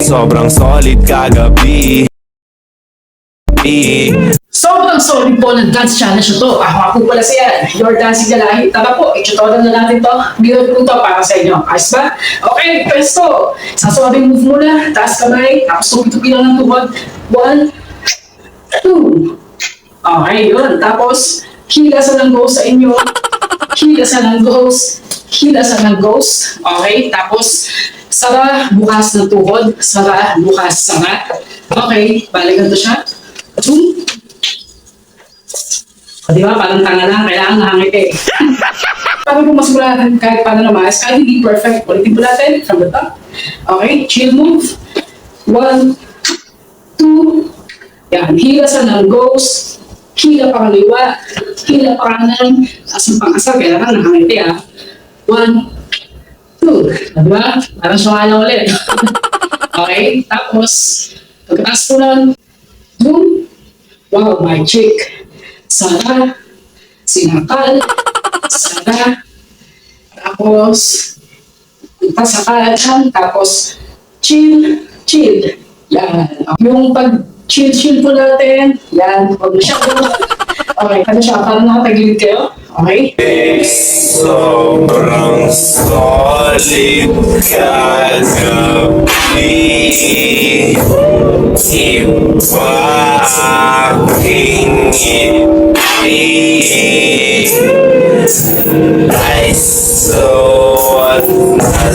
sobrang solid kagabi. Sobrang solid po ng dance challenge na to. Ako nga po pala siya, your dancing galahi. Tama po, itutodan na natin to. Gawin po to para sa inyo. Ayos ba? Okay, pwesto. Sasabing move muna, taas kamay, tapos tupi-tupi lang ng tuhod. 1, 2. Okay, yun. Tapos, hilasan ng ghost sa inyo. Hilasan ng ghost. Hilasan ng ghost. Okay, tapos, sara, bukas ng tuhod. Sara, bukas, sara. Okay, balikan to siya. Zoom. O diba, parang tanga lang, kailangan nahangit eh. Para po masigurahan kahit paano na maayos, kahit hindi perfect, ulitin po natin from the top. Okay, chill move. 1, 2. Yan, hilasan ng ghost. Hila pa kaliwa. Hila pa kanan. Asang pang-asal, kailangan nahangit eh 1, 2. Diba? Parang sumala ulit. Okay, tapos, pagkataas po lang, zoom. Wow, my chick. Sara. Sinakal. Sara. Tapos, punta sa kanan. Tapos, chill. Chill. Yan. Yung pag-chill po natin, yan. Huwag na siya. Okay, ano siya? Parang nakatagilid kayo. Okay? Sobrang solid kagabi. Iba aking ngiti ay suot na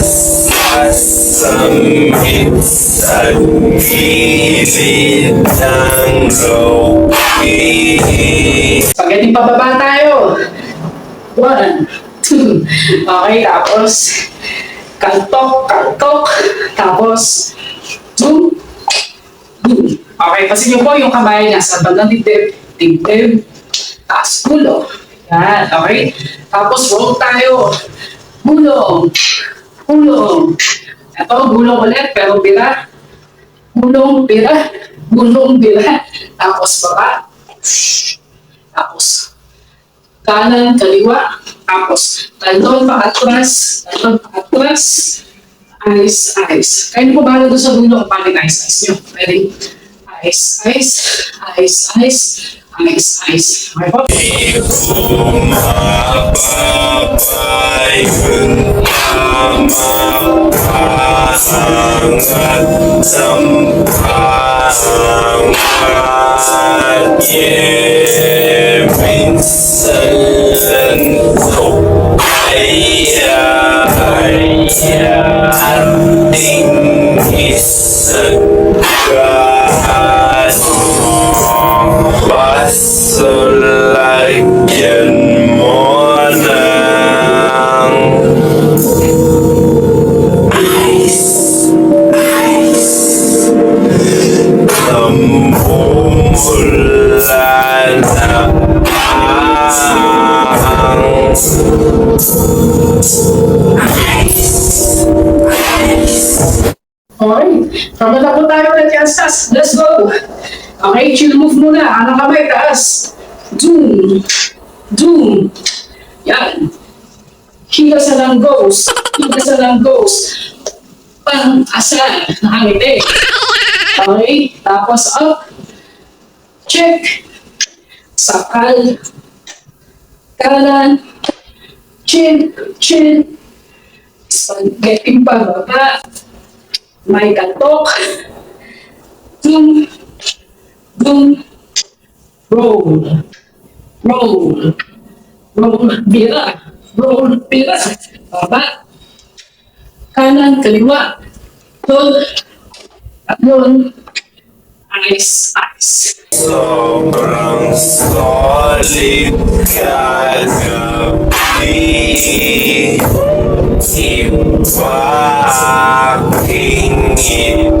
sasamit sa gilid ng loki. Spaghetti pababa tayo. 1, 2. Okay, tapos kaltok, kaltok. Tapos zoom, zoom. Okay, pasin niyo po yung kamay nasa bandang dibdib, dibdib, taas ulo. Yan, okay. Tapos roll tayo. Gulong, gulong. Ito, gulong ulit, pero pira. Gulong, pira. Gulong, pira. Tapos baba. Tapos kanan, kaliwa. Tapos talon pa atras. Talon pa atras. Ice, ice. Kaya niyo po bahala doon sa dulo kung paano ice, ice nyo. Ready? Ice, ice. Ice, ice. Ice, ice. Okay po? Di bumababay hanggang sampahan minsan ko ay ating isagad. Baso lagyan mo ng ice, ice. Namumula na ang Okay. Pagkala po tayo ulit yan, Sas. Let's go. Okay, chill move muna. Anong kamay, taas. Zoom. Zoom. Yan. Hilasan ng ghost. Hilasan ng ghost. Pang-asal. Nakangiti. Okay. Tapos up. Check. Sakal. Kanan. Chin. Chin. Spaghetti pababa. May katok. Zoom. Zoom. Roll. Roll. Roll. Bira. Roll. Bira. Baba. Kanan, kaliwa. Roll. Tatlon. Ice, ice. sobrang solid kagabi. Iba aking ngiti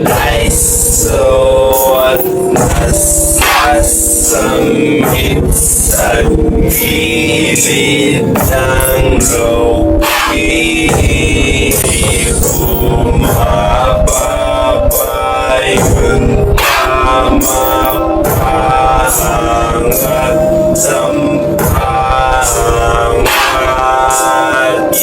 ay suot na sasamit sa gilid ng loki. Di bumababay tama hanggat sampang at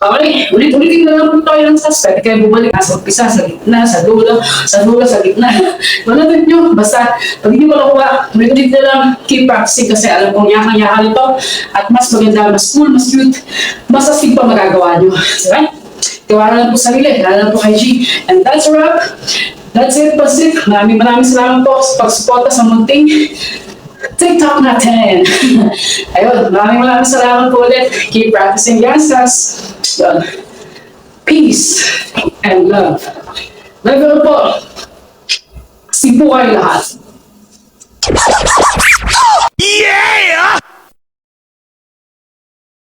Okay, ulit-ulitin na lang po tayo ng suspect. Kaya bumalik sa umpisa, sa gitna, sa dulo, sa gitna. Manatid nyo, basta pag hindi mo nakuha, ulit-ulit na lang, keep practicing kasi alam kong yakang-yaka nito at mas maganda, mas cool, mas cute, mas astig pa magagawa nyo. Diba? Tiwala lang po sa sarili, tiwala lang po kay G. And that's a wrap. That's it, Pasit. Maraming salamat po sa pagsuporta sa munting TikTok natin. Ayun, maraming salamat po ulit. Keep practicing, youngsters. Well, peace and love. Love po. Kasi po kayo lahat.